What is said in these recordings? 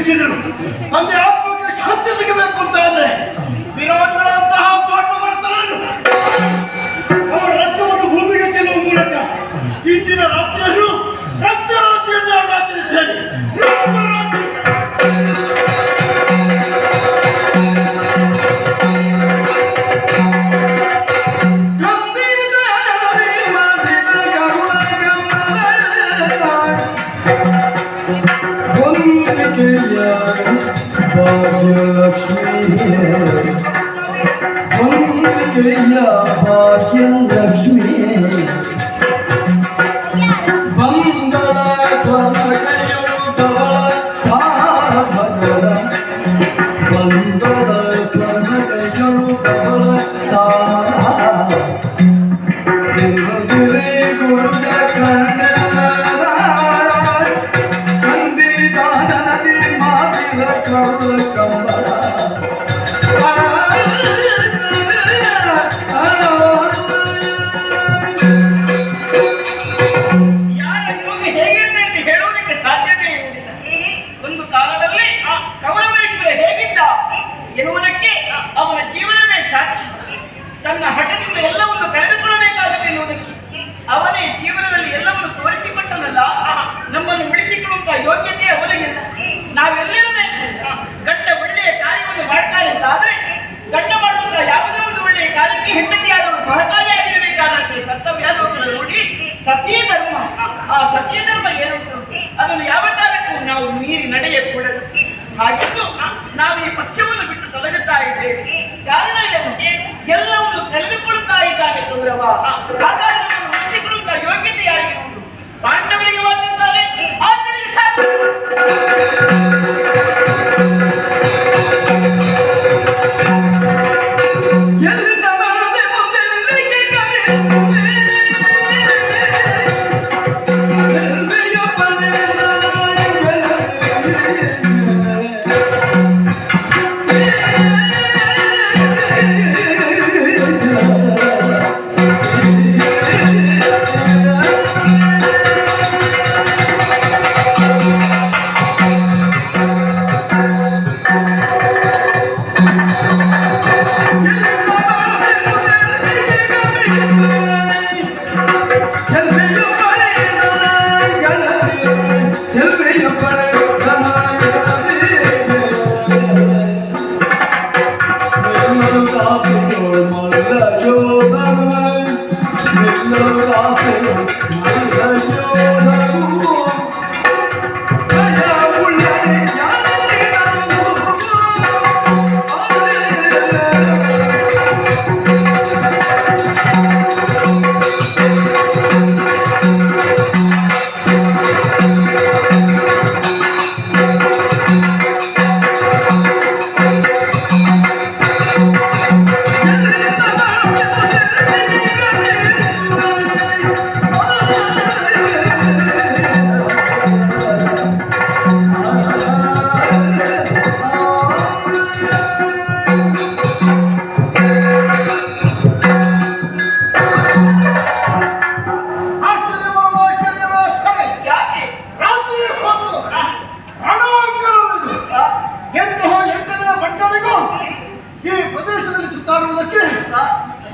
ಮುಗಿಸಿದರು. ತಂದೆ ಆತ್ಮಕ್ಕೆ ಶಾಂತಿ ಸಿಗಬೇಕು ಅಂತ ಆದ್ರೆ ವಿರಾಜಗಳಂತಹ ಪಾಂಡವರನ್ನು ಅವರ ರಕ್ತವನ್ನು ಭೂಮಿಗೆ ಚೆಲ್ಲುವ ಮೂಲಕ ಇಂದಿನ ರಾತ್ರಿಯನ್ನು ರಕ್ತರಾತ್ರಿಯನ್ನು ಆಚರಿಸ್ತೇನೆ. ಭಾಗ್ಯಲಕ್ಷ್ಮಿ ಬಂದಳ ಸ್ವರ್ಣ ಕೈಯಳು ತವಳ ಸಾಧಗಳ ಬಂದಳ ಸ್ವರ್ಣ ಕೈಯಳು ತವಳ ಸಾಧ ಗುರುಗ ಕಣ್ಣನ ಕಂದಿದಾನ ನದಿ ಮಾಸಿದ ಕಂಬಳ ಎನ್ನುವುದಕ್ಕೆ ಅವನ ಜೀವನವೇ ಸಾಕ್ಷಿ. ತನ್ನ ಹಠದಿಂದ ಎಲ್ಲವನ್ನು ಕಳೆದುಕೊಳ್ಳಬೇಕಾಗಿದೆ ಎನ್ನುವುದಕ್ಕೆ ಅವನೇ ಜೀವನದಲ್ಲಿ ಎಲ್ಲವನ್ನು ತೋರಿಸಿಕೊಟ್ಟನಲ್ಲ. ನಮ್ಮನ್ನು ಉಳಿಸಿಕೊಳ್ಳುವಂತಹ ಯೋಗ್ಯತೆ ಅವನಿಗಿಲ್ಲ. ನಾವೆಲ್ಲಿರಬೇಕು? ಗಂಡ ಒಳ್ಳೆಯ ಕಾರ್ಯವನ್ನು ಮಾಡ್ತಾರೆ ಅಂತಾದ್ರೆ ಗಂಡ ಮಾಡುವಂತಹ ಯಾವುದೇ ಒಂದು ಒಳ್ಳೆಯ ಕಾರ್ಯಕ್ಕೆ ಹೆಂಡತಿಯಾದವರು ಸಹಕಾರಿಯಾಗಿರಬೇಕಾದ ಕರ್ತವ್ಯ ಲೋಕದಲ್ಲಿ ನೋಡಿ ಸತ್ಯ ಧರ್ಮ. ಆ ಸತ್ಯ ಧರ್ಮ ಏನುಂಟು ಅದನ್ನು ಯಾವ ಕಾಲಕ್ಕೂ ನಾವು ಮೀರಿ ನಡೆಯಕೂಡದು. ಹಾಗೆಂದು ನಾವು ಈ ಪಕ್ಷವನ್ನು ಬಿಟ್ಟು ತೊಲಗುತ್ತಾ ಇದ್ದೇವೆ. ಕಾರಣ ಏನು? ಎಲ್ಲವನ್ನು ಕಳೆದುಕೊಳ್ಳುತ್ತಾ ಇದ್ದಾನೆ ಕೌರವ. ಹಾಗಾಗಿ ನಾವು ಉಳಿಸಿಕೊಳ್ಳುವಂತಹ ಯೋಗ್ಯತೆ ಯಾರಿಗೆ ಉಂಟು? ಪಾಂಡವರಿಗೆ ಮಾತಿದ್ದಾರೆ. ಆ ಕಡೆಗೆ ಸಾಕು.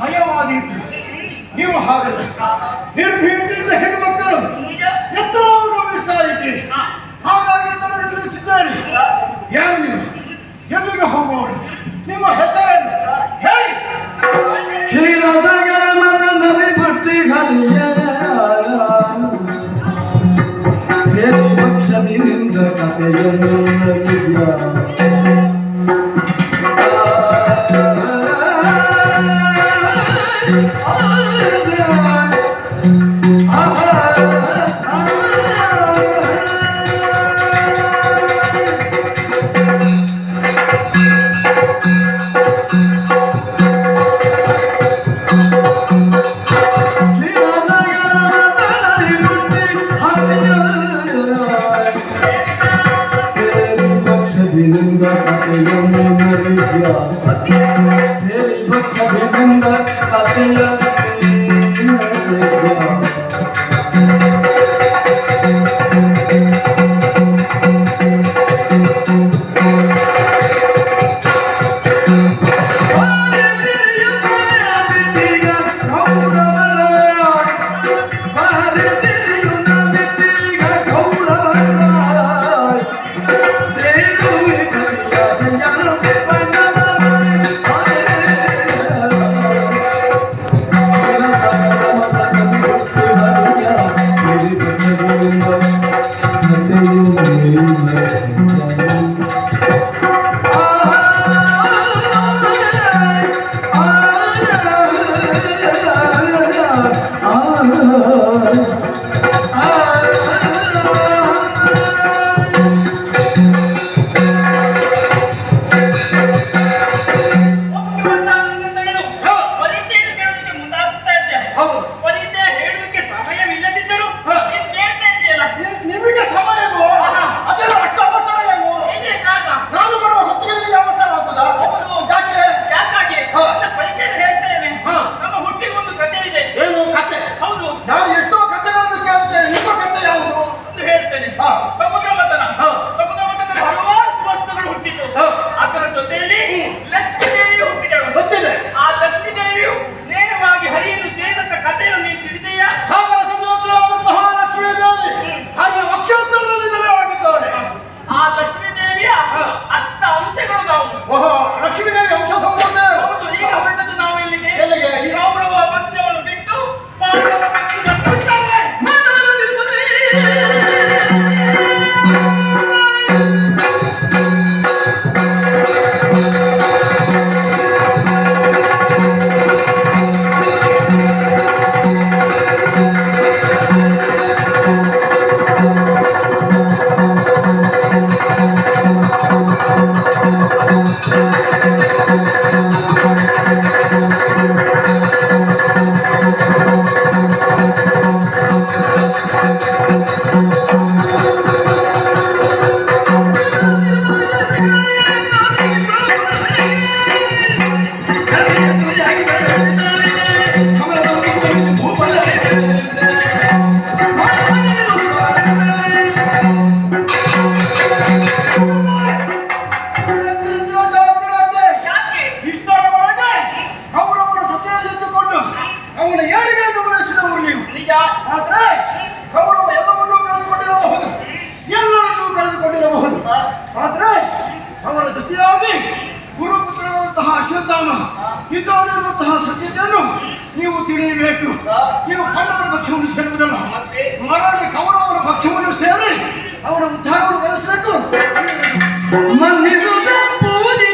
ಭಯವಾಗಿತ್ತು. ನೀವು ಹಾಗಲ್ಲ, ನಿರ್ಭೀತಿಯಿಂದ ಹೆಣ್ಣು ಮಕ್ಕಳು ಎತ್ತರವನ್ನು ಗಮನಿಸ್ತಾ ಇದ್ದೀರಿ. ಹಾಗಾಗಿ ತನಗೆ ನಿಲ್ಲಿಸಿದ್ದೇನೆ. ಯಾರು ನೀವು? ಎಲ್ಲಿಗೆ ಹೋಗುವವರು? ನಿಮ್ಮ ಹೆಸರೇನು ಹೇಳಿ? ಸೇರಿ ಪಕ್ಷದಿಂದ ಕಥೆಯನ್ನು ಅಶ್ವತ್ಥಾಮ ಇದ್ದಾನೆನ್ನುವಂತಹ ಸತ್ಯತೆಯನ್ನು ನೀವು ತಿಳಿಯಬೇಕು. ನೀವು ಪಾಂಡವರ ಪಕ್ಷವನ್ನು ಸೇರುವುದಲ್ಲ, ಮರಳಿ ಕೌರವರ ಪಕ್ಷವನ್ನು ಸೇರಿ ಅವರ ಉದ್ಧಾರವನ್ನು ಬಯಸಬೇಕು. ಮನ್ನಿಸುತ್ತ ಪೂಜಿ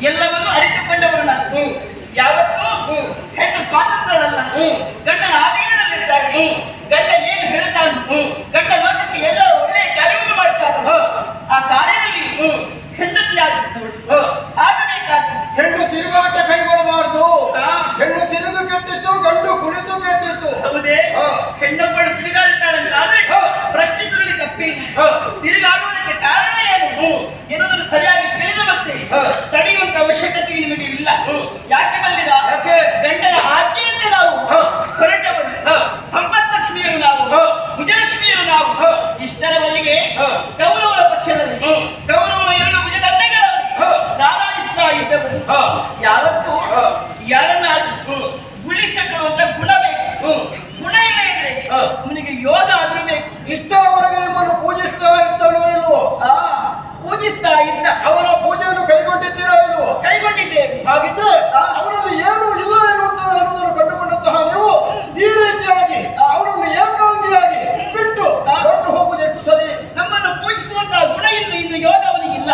ಎಲ್ಲವನ್ನೂ ಅರಿತುಕೊಂಡವರು ನಾವು. ಯಾವತ್ತೂ ಹೆಣ್ಣು ಸ್ವಾತಂತ್ರ್ಯವಲ್ಲ, ಗಂಡನ ಆಧೀನದಲ್ಲಿರ್ತಾಳೆ. ಗಂಡ ಏನು ಹೇಳ್ತಾನೆ, ಗಂಡ ಲೋಕಕ್ಕೆ ಎಲ್ಲ ಒಳ್ಳೆಯ ಕಾರ್ಯವನ್ನು ಮಾಡ್ತಾನೆ. ಆ ಕಾರ್ಯದಲ್ಲಿ ಹೆಂಡತಿ ಆಗಿದ್ದವಳು ಸಾಗಬೇಕಾದ ಹೆಣ್ಣು ತಿರುಗಾಟ ಕೈಗೊಳ್ಳಬಾರದು. ಹೆಣ್ಣು ತಿರುಗು ಕೆಟ್ಟಿತ್ತು, ಗಂಡು ಕುಳಿತು ಕೆಟ್ಟಿತ್ತು. ಹೌದೇ? ಹೆಣ್ಣೊಬ್ಬಳು ತಿರುಗಾಡುತ್ತಾಳಂತಾದ್ರೆ ಪ್ರಶ್ನಿಸುವಲ್ಲಿ ತಪ್ಪಿಲ್ಲ. ತಿರುಗಾಡುವುದಕ್ಕೆ ಕಾರಣ ಏನು ಎನ್ನುವುದನ್ನು ಸರಿಯಾಗಿ ತಿಳಿದ ಮತ್ತೆ ತಡೆಯುವಂತ ಅವಶ್ಯಕತೆ ನಿಮಗೆ ಇಲ್ಲ. ಯಾಕೆ ಬಂದಿದ? ಗಂಡನ ಆಜ್ಞೆಯಂತೆ ನಾವು ಹೊರಟವರು, ಸಂಪತ್ತಲಕ್ಷ್ಮಿಯರು ನಾವು, ಭುಜಲಕ್ಷ್ಮಿಯರು ನಾವು. ಇಷ್ಟರವರೆಗೆ ಕೌರವರ ಪಕ್ಷದಲ್ಲಿ ಕೌರವನ ಎರಡು ಭುಜದಂಡೆಗಳಲ್ಲಿ ನಾರಾಯಿಸ್ತಾ ಇದ್ದವರು. ಯಾವತ್ತೂ ಯಾರನ್ನಾದ್ರೂ ಉಳಿಸಿಕೊಳ್ಳುವಂತ ಗುಣ ಬೇಕು. ಗುಣ ಇಲ್ಲ ಇದ್ರೆ ಅವನಿಗೆ ಯೋಗ ಆದ್ರೂ ಬೇಕು. ಇಷ್ಟರವರೆಗೆ ನಿಮ್ಮನ್ನು ಪೂಜಿಸ್ತಾ ಇದ್ದಳು ಇಲ್ವೋ? ಪೂಜಿಸ್ತಾ ಇದ್ದ. ಅವನ ಪೂಜೆಯನ್ನು ಕೈಗೊಂಡಿದ್ದೀರಾ ಇಲ್ವೋ? ಕೈಗೊಂಡಿದ್ದೇವೆ. ಹಾಗಿದ್ರೆ ಅವನಲ್ಲಿ ಏನೂ ಇಲ್ಲ ಎನ್ನುವುದನ್ನು ಕಂಡುಕೊಂಡಂತಹ ನೀವು ಈ ರೀತಿಯಾಗಿ ಅವರನ್ನು ಏಕಾಂಗಿಯಾಗಿ ಬಿಟ್ಟು ಹೊರಟು ಹೋಗುವುದು ಎಷ್ಟು ಸರಿ? ನಮ್ಮನ್ನು ಪೂಜಿಸುವಂತಹ ಗುಣ ಇನ್ನು ಯೋಗ ಅವನಿಗಿಲ್ಲ.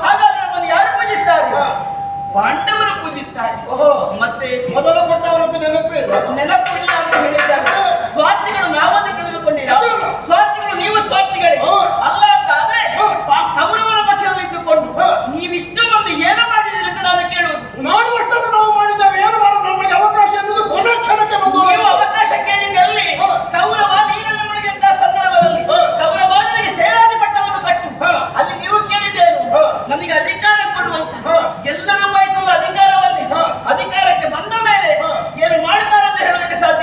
ಹಾಗಾದ್ರೆ ನಮ್ಮನ್ನು ಯಾರು ಪೂಜಿಸ್ತಾರೆ? ಪಾಂಡವರು ಪೂಜಿಸ್ತಾರೆ. ಮತ್ತೆ ಮೊದಲು ಕೊಟ್ಟವರಂತೆ ನೆನಪಿಲ್ಲ. ನೆನಪಿಲ್ಲ ಅಂತ ಹೇಳಿದ್ದಾರೆ. ಸ್ವಾರ್ಥಿಗಳು ನಾವಂತ ತಿಳಿದುಕೊಂಡಿಲ್ಲ. ಸ್ವಾರ್ಥಿಗಳು ನೀವು ಸ್ವಾರ್ಥಿಗಳೇ ಅಲ್ಲ ಅಂತಾದ್ರೆ ಕೌರವರ ಪಕ್ಷದಲ್ಲಿ ಇದ್ದುಕೊಂಡು ನೀವಿಷ್ಟು ಮಂದಿ ಏನು ಮಾಡಿದ್ದೀರಿ ಅಂತ ನಾನು ಕೇಳುವುದು. ಮಾಡುವಷ್ಟನ್ನು ನಾವು ಮಾಡಿದ್ದೇವೆ, ಏನು ಮಾಡೋದು? ನಮಗೆ ಅವಕಾಶ ಎನ್ನುವುದು ಕೊನೆ ಕ್ಷಣಕ್ಕೆ ಬಂದು ನೀವು ಅವಕಾಶ ಕೇಳಿದಲ್ಲಿ ಕೌರವ ನೀರಲ್ಲಿ ಮುಳುಗಿದಂತ ಸಂದರ್ಭದಲ್ಲಿ ಕೌರವ ನನಗೆ ಸೇನಾಧಿಪಟ್ಟವನ್ನು ಕಟ್ಟು, ಅಲ್ಲಿ ನೀವು ಕೇಳಿದ್ದೇನು ನಮಗೆ ಅಧಿಕಾರ ಕೊಡುವಂತ. ಎಲ್ಲರೂ ಬಯಸುವ ಅಧಿಕಾರವನ್ನೇ ಅಧಿಕಾರಕ್ಕೆ ಬಂದ ಮೇಲೆ ಏನು ಮಾಡ್ತಾರೆ ಅಂತ ಹೇಳೋದಕ್ಕೆ ಸಾಧ್ಯ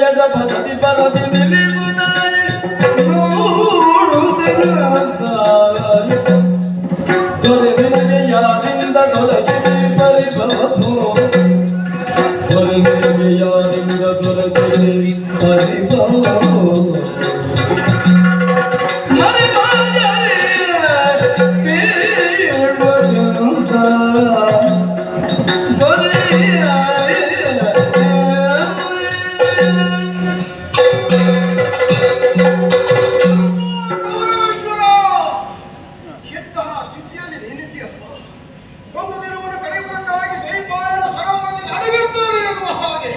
ಎಡ ಬದಿ ಬರದಿ ನಿಲ್ಲಿಸುತ್ತಾನೆ ನೋಡುತ್ತಿರುವಂತ ದೊರೆ ನಿನಗೆ ಯಾರಿಂದ ದೊರಕಿದೆ ಪರಿಭವನು ದೊರೆ ನಿನಗೆ ಯಾರಿಂದ ದೊರಕಿದೆ ಪರಿಭವನು ಗೌರವೇಶ್ವರ, ಎಂತಹ ಸ್ಥಿತಿಯಲ್ಲಿ ನೀನಿದ್ದೀಯಪ್ಪ. ಒಂದು ದಿನವನ್ನು ಕಳೆಯುವುದಕ್ಕಾಗಿ ದೈಪಾಯನ ಸರೋವರದಲ್ಲಿ ಅಡಗಿರುತ್ತಾರೆ ಎನ್ನುವ ಹಾಗೆ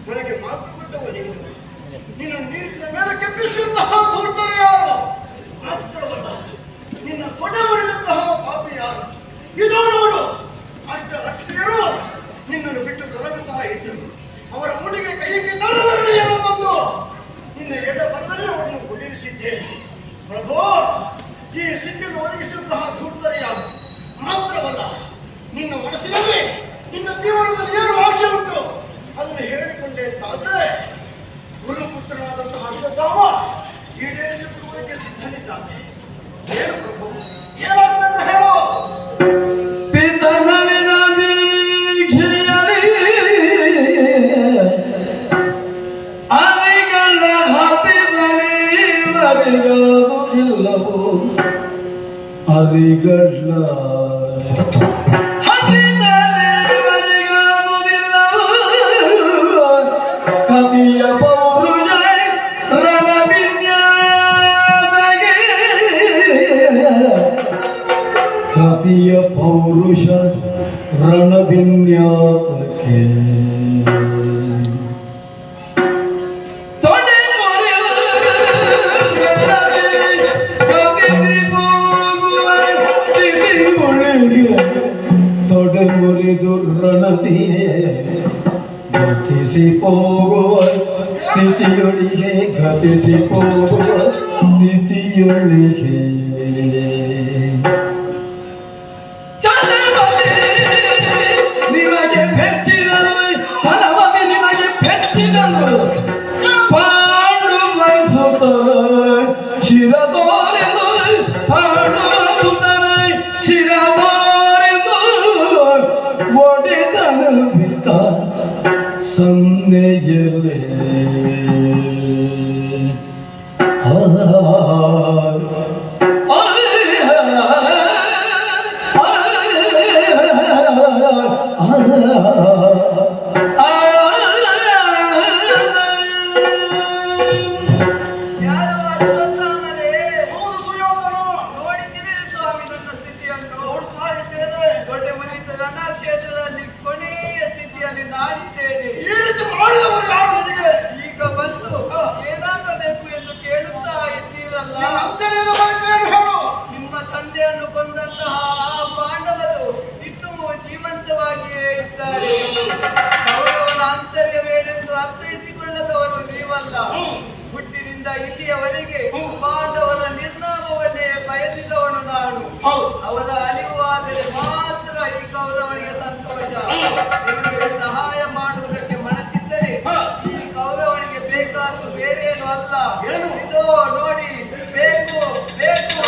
ನನಗೆ ಮಾತು ಕೊಟ್ಟವ ನೀನು. ನಿನ್ನ ನೀರಿನ ಮೇಲೆ ಕೆಪ್ಪಿಸಿದಂತಹ ಧೂರ್ತರು ಯಾರು? ಮಾತ್ರವಲ್ಲ, ನಿನ್ನ ತೊಡೆ ಮುರಿದಂತಹ ಪಾಪಿ ಯಾರು? ಇದೋ ನೋಡು, ಅಷ್ಟ ಲಕ್ಷ್ಮಿಯರು ನಿನ್ನನ್ನು ಬಿಟ್ಟು ತೊಲಗುತ್ತಾ ಇದ್ದರು. ಅವರ ಮುಡಿಗೆ ಕೈಗೆ ದಂಡಧರಣೆಯನ್ನು ತಂದು ನಿನ್ನ ಎಡ ಬಲದಲ್ಲಿ ಅವರನ್ನು ಕುಳ್ಳಿರಿಸಿದ್ದೇನೆ. ಪ್ರಭು, ಈ ಸ್ಥಿತಿಯನ್ನು ಒದಗಿಸಿದಂತಹ ಧೂರ್ತರು ಯಾರು? ಮಾತ್ರವಲ್ಲ, ನಿನ್ನ ಮನಸ್ಸಿನಲ್ಲಿ ನಿನ್ನ ಜೀವನದಲ್ಲಿ ಏನು ಆಶೆ ಉಂಟು ಅದನ್ನು ಹೇಳಿಕೊಂಡೆ ಅಂತಾದ್ರೆ ಗುರುಪುತ್ರನಾದಂತಹ ಅಶ್ವತ್ಥಾಮ ಈಡೇರಿಸಿಕೊಳ್ಳುವುದಕ್ಕೆ ಸಿದ್ಧನಿದ್ದಾನೆ. ಏನು ಪ್ರಭು, ಏನಾಗಬೇಕು ಹೇಳು. ಪಿತನಳಿನ ದೀಕ್ಷೆಯಲಿ ಅರಿಗಳ ಹತ್ತಿರಲಿ ಮರಿಗದು ಇಲ್ಲವೋ ಅರಿಗಳ ಕವಿಯ ಪೌರುಷ ರಣವಿನ್ಯಾಸಗೆ ಕವಿಯ ಪೌರುಷ ರಣವಿನ್ಯಾಸಕ್ಕೆ ತೊಡೆ ಮುರಿದು ಕವಿಸಿ ಹೋಗುವ ಸ್ಥಿತಿಯೊಳಗೆ ತೊಡೆ ಮುರಿದು ರಣದಿಯೇ ಗತಿಸಿ ಹೋಗುವ ಸ್ಥಿತಿಯೊಳಿಗೆ ಗತಿಸಿ ಹೋಗುವ ಸ್ಥಿತಿಯೊಳಿಗೆ ನಿಮಗೆ ಬೆಚ್ಚಿದನು ಛಲವತಿ ನಿಮಗೆ ಬೆಚ್ಚಿದನು ಪಾಂಡು ಮೈಸುತ್ತನ ಶಿರದೋರೆಂದು ಪಾಂಡು ಸುತನ ಶಿರದೋರೆಂದು ಒಡೆದನು ಬಿತ್ತ ಸನ್ನೆಯಲೇ ಯಾರು ಅಶ್ವತ್ಥಾಮನೇ? ಹೌದು ಸುಯೋಧನ, ನೋಡಿದ್ದೀರಿ ಸ್ವಾಮಿ ನನ್ನ ಸ್ಥಿತಿಯನ್ನು? ನೋಡ್ತಾ ಇದ್ದೇನೆ. ದೊಡ್ಡ ಮನಿತ ರಣಕ್ಷೇತ್ರದಲ್ಲಿ ಕೊನೆಯ ಸ್ಥಿತಿಯಲ್ಲಿ ನಾಡಿದ್ದೇನೆ. ಈ ರೀತಿ ಮಾಡಿದವರು ಯಾರು ನಿನಗೆ? ಈಗ ಬಂದು ಏನಾಗಬೇಕು ಎಂದು ಕೇಳುತ್ತಾ ಇದ್ದೀರಲ್ಲ. ನಿನ್ನ ಅಂತರ್ಯದ ಬಗ್ಗೆ ಏನು ಹೇಳು. ನಿಮ್ಮ ತಂದೆಯನ್ನು ಕೊಂದಂತಹ ಆ ಪಾಂಡವರು ಇನ್ನೂ ಜೀವಂತವಾಗಿಯೇ ಇದ್ದಾರೆ. ಕೌರವನ ಅಂತರ್ಯವೇನೆಂದು ಅರ್ಥೈಸಿಕೊಳ್ಳದವರು ನೀವಲ್ಲ. ಹುಟ್ಟಿನಿಂದ ಇಲ್ಲಿಯವರೆಗೆ ಪಾಂಡವರ ನಿರ್ನಾಮವನ್ನೇ ಬಯಸಿದವನು ನಾನು. ಹೌದು. ಅವರ ಅಳಿವಾದರೆ ಮಾತ್ರ ಈ ಕೌರವನಿಗೆ ಸಂತೋಷ. ನಿಮಗೆ ಸಹಾಯ ಮಾಡುವುದಕ್ಕೆ ಮನಸ್ಸಿದ್ದರೆ ಈ ಕೌರವನಿಗೆ ಬೇಕಾದ್ದು ಬೇರೇನು ಅಲ್ಲ. ಏನು? ಇದೋ ನೋಡಿ, ಬೇಕು ಬೇಕು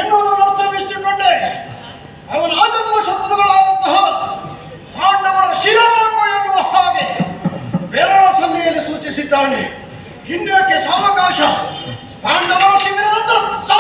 ಎನ್ನುವುದನ್ನು ಅರ್ಥವಿಸಿಕೊಂಡೆ. ಅವನ ಆಜನ್ಮ ಶತ್ರುಗಳಾದಂತಹ ಪಾಂಡವರ ಶಿರಬೇಕು ಎನ್ನುವ ಹಾಗೆ ಬೆರಳ ಸನ್ನೆಯಲ್ಲಿ ಸೂಚಿಸಿದ್ದಾನೆ. ಇನ್ನೇಕೆ ಸಾವಕಾಶ? ಪಾಂಡವರ ಶಿಬಿರದಂತ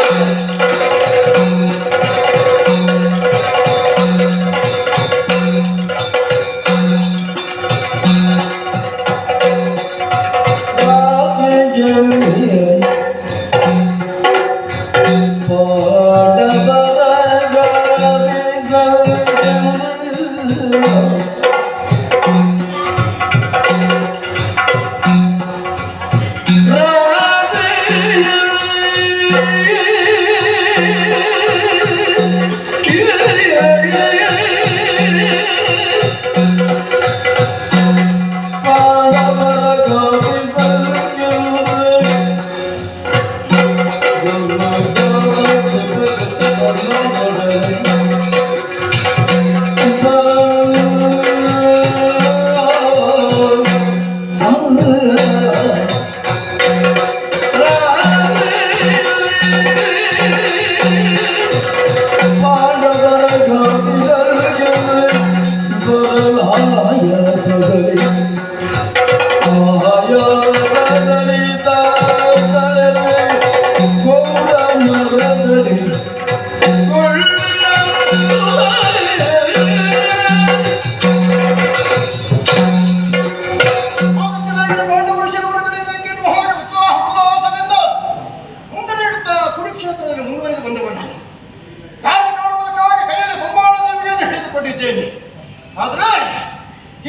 ಆದ್ರೆ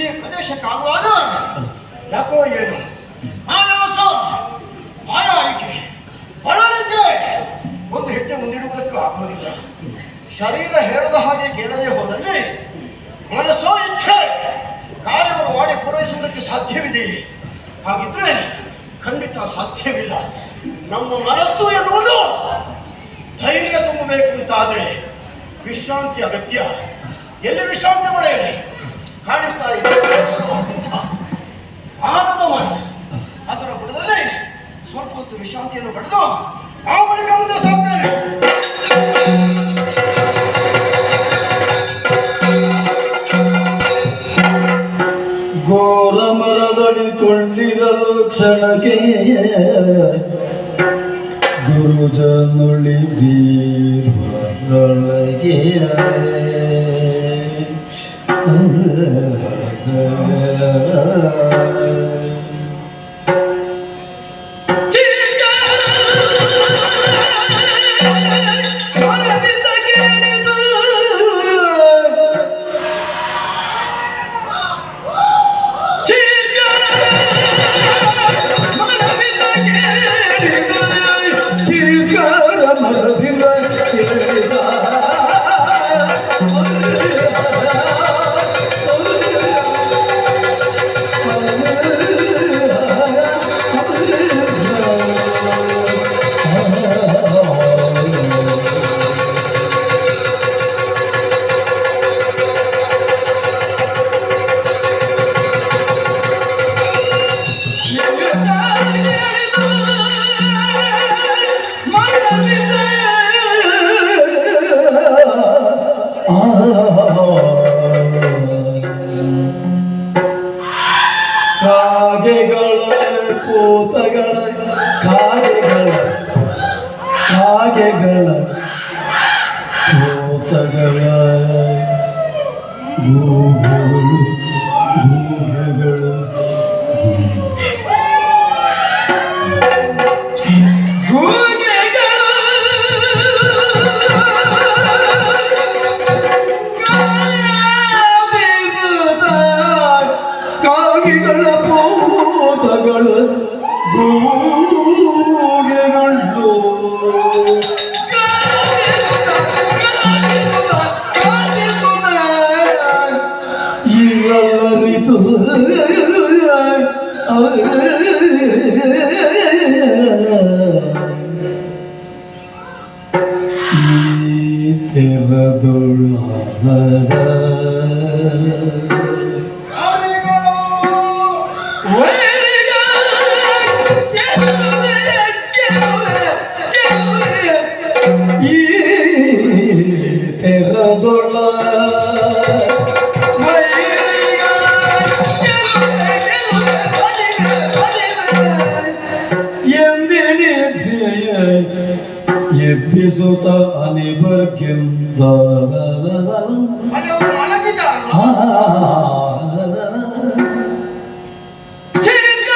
ಈ ಪ್ರದೇಶಕ್ಕಾಗುವಾಗ ಯಾಕೋ ಏನು ಆಯಾಸ, ಬಾಯಾರಿಕೆ, ಬಳಲಿಕೆ, ಒಂದು ಹೆಜ್ಜೆ ಮುಂದಿಡುವುದಕ್ಕೂ ಆಗುವುದಿಲ್ಲ. ಶರೀರ ಹೇಳದ ಹಾಗೆ ಕೇಳದೆ ಹೋದಲ್ಲಿ ಮನಸ್ಸೋ ಇಚ್ಛೆ ಕಾರ್ಯವನ್ನು ಮಾಡಿ ಪೂರೈಸುವುದಕ್ಕೆ ಸಾಧ್ಯವಿದೆ. ಹಾಗಿದ್ರೆ ಖಂಡಿತ ಸಾಧ್ಯವಿಲ್ಲ. ನಮ್ಮ ಮನಸ್ಸು ಎನ್ನುವುದು ಧೈರ್ಯ ತುಂಬಬೇಕು ಅಂತಾದರೆ ವಿಶ್ರಾಂತಿ ಅಗತ್ಯ. ಎಲ್ಲಿ ವಿಶ್ರಾಂತಿ ಪಡೆಯಲಿ? ಕಾಣಿಸ್ತಾ ಇದೆ ಆನಂದ ಮಾಡಿ ಅದರ ಬುಡದಲ್ಲಿ ಸ್ವಲ್ಪ ಹೊತ್ತು ವಿಶ್ರಾಂತಿಯನ್ನು ಪಡೆದು ಆ ಬಳಿಕ ಮುಂದೆ ಸಾಗ್ತೇನೆ. ಘೋರ ಮರದಡಿ ಕೊಳ್ಳಿರಲು ಕ್ಷಣಕ್ಕೆ ಗುರುಜನುಳಿದೀರೊಳಗೆ ಕಾಗೆಗಳ ಪೂತಗಳ ಕಾಗೆಗಳ ಪೂತಗಳ ಗೂಗೆಗಳು ಕಾಗಿಗಳ ಪೂತಗಳು ಗೂಗೆಗಳು ಇಲ್ಲರಿತು ಈ ತೆರದೊಳ್ಳ ಎಬ್ಬಿಸುತ್ತ ಅನಿಬರ್ಗಿಂದ ಅಲ್ಲಿ ಅವರು ಮಲಗಿದ್ದಾರಲ್ಲ, ಚಿಕ್ಕ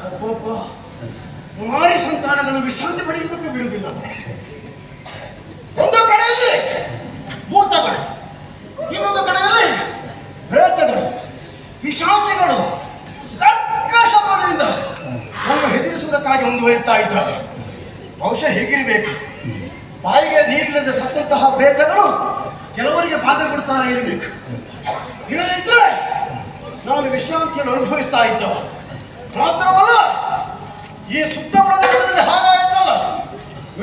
ಒಬ್ಬೊಬ್ಬ ಮಾರಿ ಸಂತಾನಗಳು ವಿಶ್ರಾಂತಿ ಪಡೆಯುವುದಕ್ಕೆ ಬಿಡುವುದಿಲ್ಲ. ಒಂದು ಕಡೆಯಲ್ಲಿ ಭೂತಗಳು, ಇನ್ನೊಂದು ಕಡೆಯಲ್ಲಿ ಪ್ರೇತಗಳು, ಪಿಶಾಚಿಗಳು ಕರ್ಕಶದಿಂದ ನಮ್ಮ ಹೆದರಿಸುವುದಕ್ಕಾಗಿ ಮುಂದುವರಿತಾ ಇದ್ದಾರೆ. ಬಹುಶಃ ಹೇಗಿರಬೇಕು, ಬಾಯಿಗೆ ನೀರಿಲ್ಲದೆ ಸತ್ತಂತಹ ಪ್ರೇತಗಳು ಕೆಲವರಿಗೆ ಬಾಧೆ ಕೊಡ್ತಾ ಇರಬೇಕು. ಇಲ್ಲದಿದ್ದರೆ ನಾನು ವಿಶ್ರಾಂತಿಯನ್ನು ಅನುಭವಿಸ್ತಾ ಇದ್ದವ. ಮಾತ್ರವಲ್ಲ, ಈ ಸುತ್ತ ಪ್ರದೇಶದಲ್ಲಿ ಹಾಗಾಯಿತಲ್ಲ,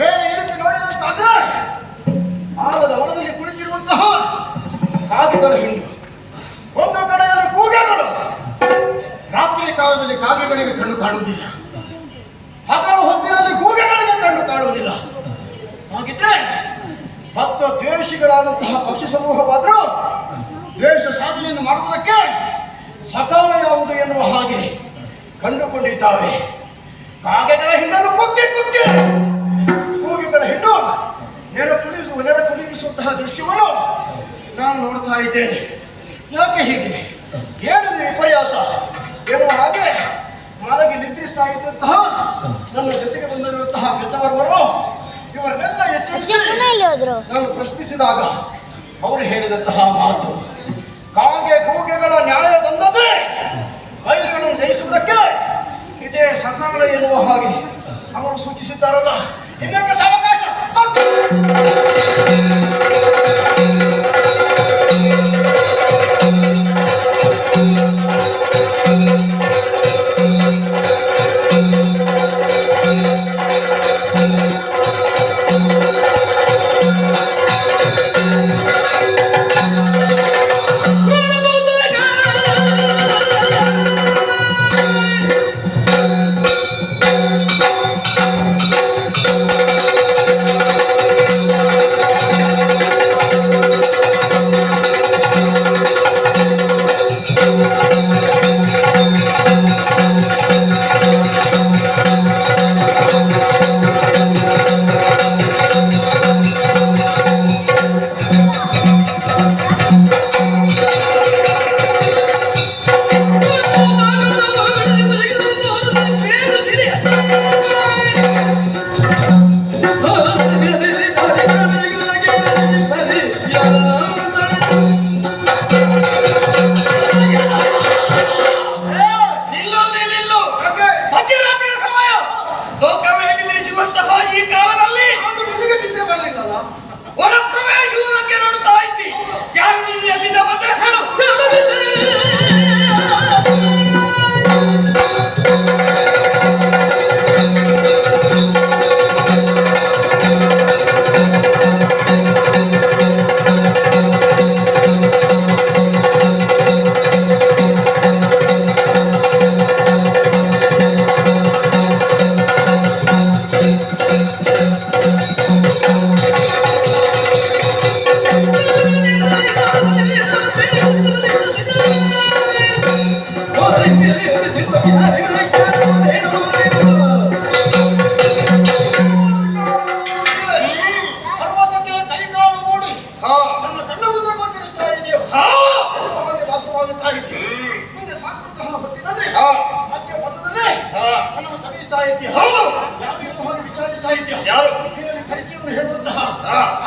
ಮೇಲೆ ಇಳಿದು ನೋಡಿದಂತಾದ್ರೆ ಆಲದ ಹೊರದಲ್ಲಿ ಕುಳಿತಿರುವಂತಹ ಕಾಗೆಗಳ ಹಿಂಡು, ಒಂದು ಕಡೆಯಲ್ಲಿ ಕೂಗೆಗಳು. ರಾತ್ರಿ ಕಾಲದಲ್ಲಿ ಕಾಗೆಗಳಿಗೆ ಕಣ್ಣು ಕಾಣುವುದಿಲ್ಲ, ಹಗಲು ಹೊತ್ತಿನಲ್ಲಿ ಕೂಗೆಗಳಿಗೆ ಕಣ್ಣು ಕಾಣುವುದಿಲ್ಲ. ಹಾಗಿದ್ರೆ ಭಕ್ತ ದ್ವೇಷಿಗಳಾದಂತಹ ಪಕ್ಷಿ ಸಮೂಹವಾದರೂ ದ್ವೇಷ ಸಾಧನೆಯನ್ನು ಮಾಡುವುದಕ್ಕೆ ಸಕಾಲ ಯಾವುದು ಎನ್ನುವ ಹಾಗೆ ಕಂಡುಕೊಂಡಿದ್ದಾವೆ. ಕಾಗೆಗಳ ಹಿಂಡನ್ನು ಕುಗ್ಗಿ ಕುಗ್ಗಿ ಕೂಗಿಗಳ ಹಿಂಡು ನೆರ ಕುಡಿಸುವಂತಹ ದೃಶ್ಯವನ್ನು ನಾನು ನೋಡ್ತಾ ಇದ್ದೇನೆ. ಯಾಕೆ ಹೀಗೆ, ಏನಿದೆ ವಿಪರ್ಯಾಸ ಎನ್ನುವ ಹಾಗೆ ಮಲಗಿ ನಿದ್ರಿಸ್ತಾ ಇದ್ದಂತಹ ನನ್ನ ಜೊತೆಗೆ ಬಂದಿರುವಂತಹ ಮಿತ್ರವರ್ಗರು ಇವರನ್ನೆಲ್ಲ ಎಚ್ಚರಿಸಿ ನಾನು ಪ್ರಶ್ನಿಸಿದಾಗ ಅವರು ಹೇಳಿದಂತಹ ಮಾತು, ಕಾಗೆ ಕೂಗೆಗಳ ನ್ಯಾಯ ತಂದದೆ ವೈರಿಗಳನ್ನು ಜಯಿಸುವುದಕ್ಕೆ ಇದೇ ಸಕಾಲ ಎನ್ನುವ ಹಾಗೆ ಅವರು ಸೂಚಿಸಿದ್ದಾರಲ್ಲ. ಇನ್ನೊಂದು ಅವಕಾಶ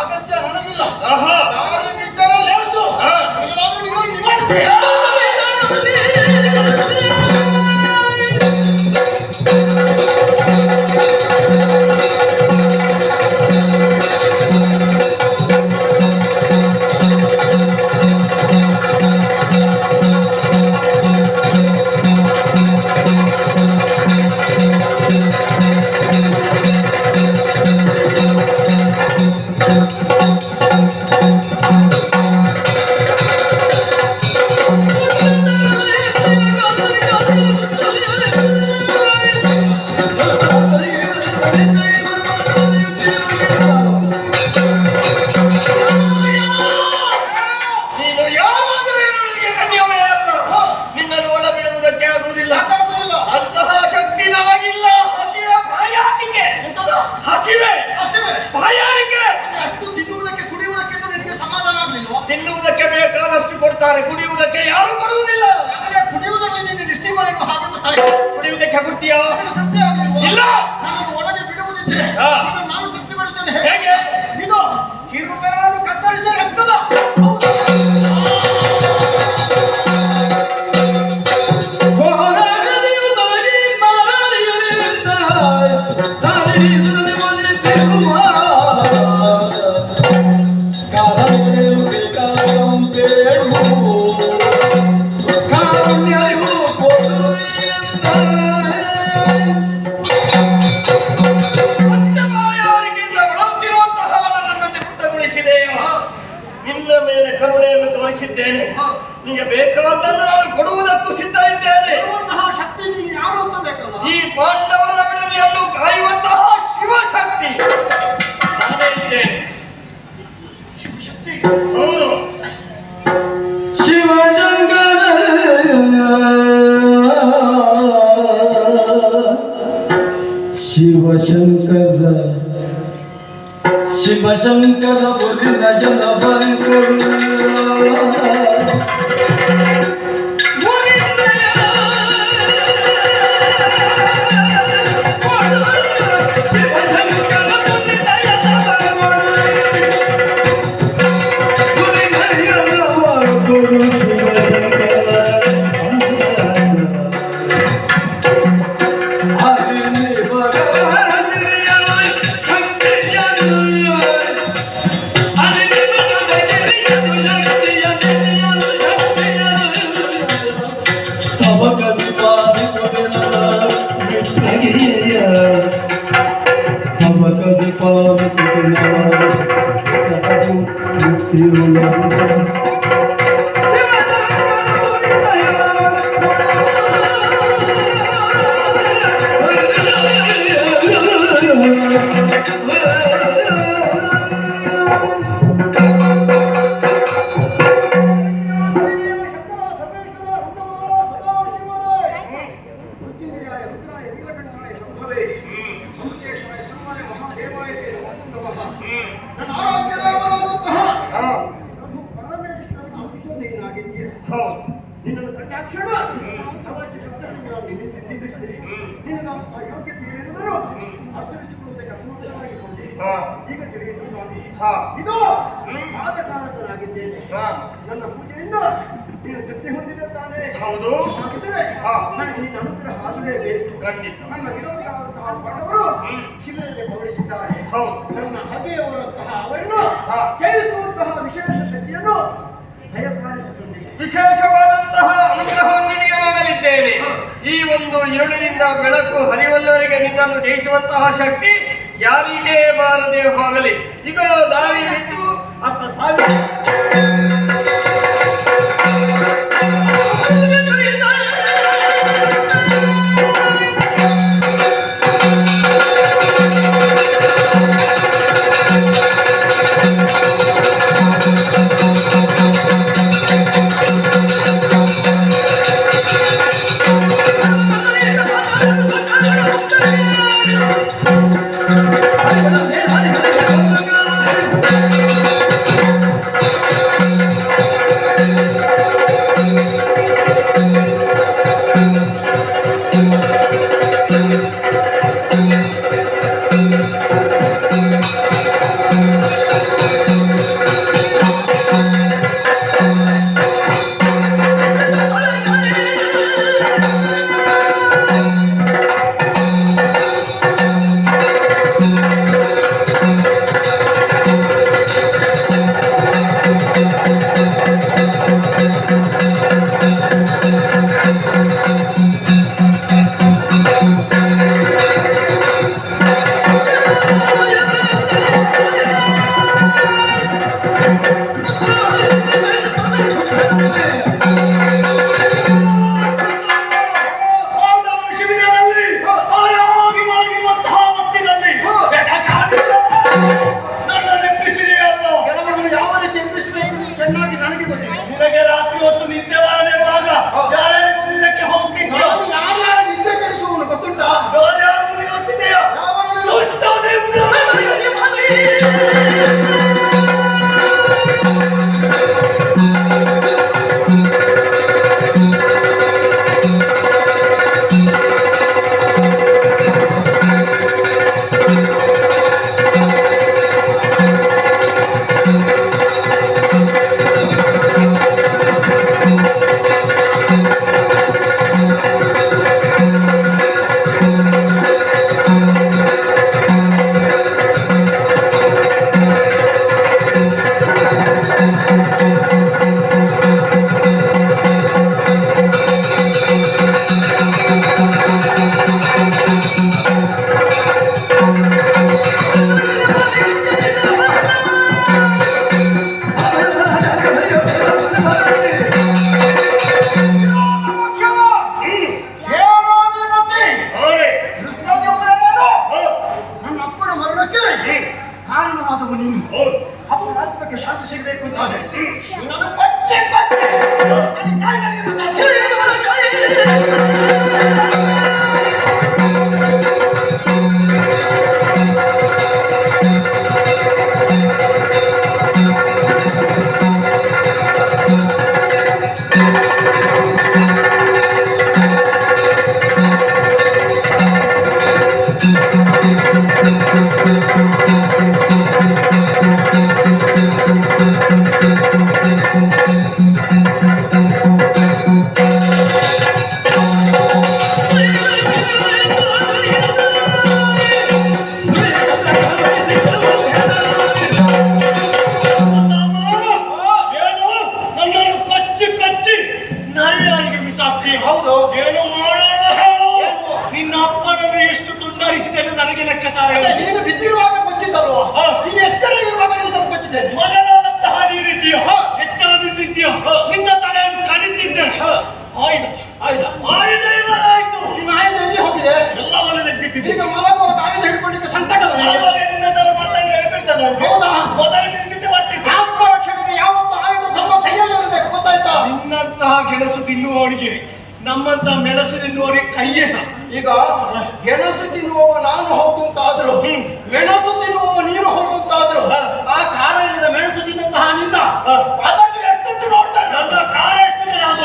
ಅಗತ್ಯ ನನಗಿಲ್ಲ. ಯಾರಿಗಿದ್ದರೆ ಲೇಸು, ಎಲ್ಲಾದರೂ ನೀವು ನಿವಾರಿಸಿ. ಕೊಡ್ತಾರೆ, ಕುಡಿಯುವುದಕ್ಕೆ ಯಾರು ಕೊಡುವುದಿಲ್ಲ. ಆದರೆ ಕುಡಿಯುವುದರಲ್ಲಿ ನೀನು ನಿಶ್ಚಯ ಎಂದು ಹಾಗೆ ಗೊತ್ತಾಯ್ತು. ಕುಡಿಯುವುದಕ್ಕೆ ಕೊಡ್ತೀಯಾ? ನನಗೆ ತೃಪ್ತಿ ಆಗಲಿಲ್ವಾ? ಇಲ್ಲ. ನನ್ನನ್ನು ಒಳಗೆ ಬಿಡುವುದಿದ್ರೆ ಹಾ. ನಾನು ತೃಪ್ತಿ ಪಡಿಸ್ತೇನೆ. ಹೇಗೆ? ಇದು ಕಿರುಬೆರಳನ್ನು ಕತ್ತರಿಸಿ ರಕ್ತದ ಹೋರಾಡದೆಯು ತೊಲಗಿ ಮಾರಾಡಿಯಲಿಂದ ದಾರಿಸುತ್ತದೆ ಒಲಿಸಿರುವ ಕಾರಣಗಳು ಬೇಕಾದಂತೇಳು ಕಾರುಣ್ಯವು ಕೊಡುವೆಯಿಂದ ಬಾಯಾರಿಕೆಯಿಂದ ಬಳಲುತ್ತಿರುವಂತಹ ನನ್ನನ್ನು ತೃಪ್ತಗೊಳಿಸಿದೆಯೋ? ನಿನ್ನ ಮೇಲೆ ಕರುಣೆಯನ್ನು ತೋರಿಸಿದ್ದೇನೆ. ನಿಮಗೆ ಬೇಕಾದ್ದನ್ನು ನಾನು ಕೊಡುವುದಕ್ಕೂ ಸಿದ್ಧ ಇದ್ದೇನೆ. ಇರುವಂತಹ ಶಕ್ತಿ ನೀನು ಯಾರು ಅಂತ ಬೇಕಲ್ಲ. ಈ ಪಾಂಡವರ ಬಿಡದಿಯನ್ನು ಕಾಯುವಂತಹ ಶಿವಶಕ್ತಿ ನಾನೇ ಇದ್ದೇನೆ. ಶಕ್ತಿ ಹೌದು. ಶಿವಶಂಕರ ಶಿವಶಂಕರ ಬುರಿನ ಜನ ಬಂದರು ನಿನ್ನನ್ನು ಕಟ್ಟಾಕ್ಷಣ ಅವತ್ತು ಶಬ್ದವನ್ನು ನಾವು ನಿಲ್ಲಿಸಿದ್ದೆ. ನೀನು ನಾವು ಅಯೋಗ್ಯತೆ ಏನೆಂದರೂ ಅರ್ಥವಿಸಿಕೊಳ್ಳುವುದಕ್ಕೆ ಅಸಮರ್ಥರಾಗಿದ್ದೆ. ಈಗ ತಿಳಿಯಿತು ಸ್ವಾಮಿ, ಇದು ಆದ ಕಾರಣಕನಾಗಿದ್ದೇನೆ. ನನ್ನ ಪೂಜೆಯಿಂದ ನೀನು ತೃಪ್ತಿ ಹೊಂದಿದ್ದಾನೆ. ಹೌದು. ಹಾಗಿದ್ದರೆ ನನಗೆ ನಿನ್ನ ಅನುಗ್ರಹ ಆಗಲೇಬೇಕು. ಖಂಡಿತ. ನನ್ನ ವಿರೋಧಿಗಳಾದಂತಹ ಪಾಂಡವರು ಶಿಬಿರಕ್ಕೆ ಹೊರಡಿಸಿದ್ದಾರೆ. ನನ್ನ ಹಗೆಯವರಂತಹ ಅವರನ್ನು ಜಯಿಸುವಂತಹ ವಿಶೇಷ ಶಕ್ತಿಯನ್ನು ಭಯಪಾಲಿಸುತ್ತದೆ. ವಿಶೇಷವಾದಂತಹ ಅನುಗ್ರಹವನ್ನು ನಿನಗೆ ಮಾಡಲಿದ್ದೇನೆ. ಈ ಒಂದು ഇരുಳಿನಿಂದ ಬೆಳಕು ಹರಿವಲ್ಲವರಿಗೆ ನಿನ್ನನ್ನು ಜಯಿಸುವಂತಹ ಶಕ್ತಿ ಯಾರಿಗೇ ಬಾರದೆ ಹೋಗಲಿ. ಈಗ ದಾರಿ ಬಿಟ್ಟು ಅತ್ತ ಸಾಗಿ Hare ಮಾಡಿದವ ನೀನು. ಅಪ್ಪನ ಆತ್ಮಕ್ಕೆ ಶಾಂತಿ ಸಿಗಬೇಕು ಅಂತಾದ್ರೆ ನಾನು ಕೊಚ್ಚೆ ಕೊಚ್ಚೆ ನನಗೆ ನಾಯಿಗಳಿಗೆ ಬಿಸಾಕಿ. ಹೌದು, ಏನು ಮಾಡೋಣ ಹೇಳು. ನಿನ್ನ ಅಪ್ಪನನ್ನು ಎಷ್ಟು ತುಂಡರಿಸಿದ್ದೇನೆ ನನಗೆ ಲೆಕ್ಕಾಚಾರ ಇಲ್ಲ. ನೀನು ಬಿದ್ದಿರುವಾಗ ಕೊಚ್ಚಿದ್ದಲ್ವಾ? ನೀನು ಎಚ್ಚರ ಇರುವಾಗ ನೀನು ಕೊಚ್ಚಿದ್ದೇನೆ. ಮಗನಾದಂತಹ ನೀನಿದ್ದೀಯ, ಎಚ್ಚರದಿಂದಿದ್ದೀಯ, ನಿನ್ನ ತಲೆಯನ್ನು ಕಡಿತಿದ್ದೆ. ಆಯ್ತು ಆಯ್ತು ಇಲ್ಲ ಆಯ್ತು. ನಿನ್ನ ಆಯುಧ ಎಲ್ಲಿ ಹೋಗಿದೆ? ಎಲ್ಲವನ್ನ ತೆಗೆದಿಟ್ಟಿದ್ದೆ. ಈಗ ಮಲಗುವಾಗ ಆಯುಧ ಹಿಡ್ಕೊಳ್ಳಿಕ್ಕೆ ಸಂಕಟವಲ್ಲ? ನಿನ್ನ ಮಾತಾಡಿ ನೆನಪಿರ್ತದೆ. ಹೌದಾ? ಮೊದಲು ನಿಂತಿದ್ದೆ ಮಾಡ್ತಿದ್ದೆ. ಆತ್ಮರಕ್ಷಣೆಗೆ ಯಾವತ್ತೂ ಆಯುಧ ತಮ್ಮ ಕೈಯಲ್ಲಿ ಇರಬೇಕು, ಗೊತ್ತಾಯ್ತಾ? ನಿನ್ನಂತಹ ಗೆಣಸು ತಿನ್ನುವವನಿಗೆ ನಮ್ಮಂತ ಮೆಣಸು ತಿನ್ನುವವರಿಗೆ ಕೈಯೇ ಸಹ. ಈಗ ಗೆಣಸು ತಿನ್ನುವವ ನಾನು ಹೌದು ಅಂತಾದ್ರು, ಮೆಣಸು ತಿನ್ನುವವ ನೀನು ಹೌದು ಅಂತಾದ್ರು, ಆ ಖಾರ ಇಲ್ಲದ ಮೆಣಸು ತಿನ್ನಂತಹ ನಿನ್ನ ಅದಕ್ಕೆ ಎಷ್ಟು ನೋಡ್ತಾರೆ. ನನ್ನ ಕಾರ ಎಷ್ಟು ನಾನು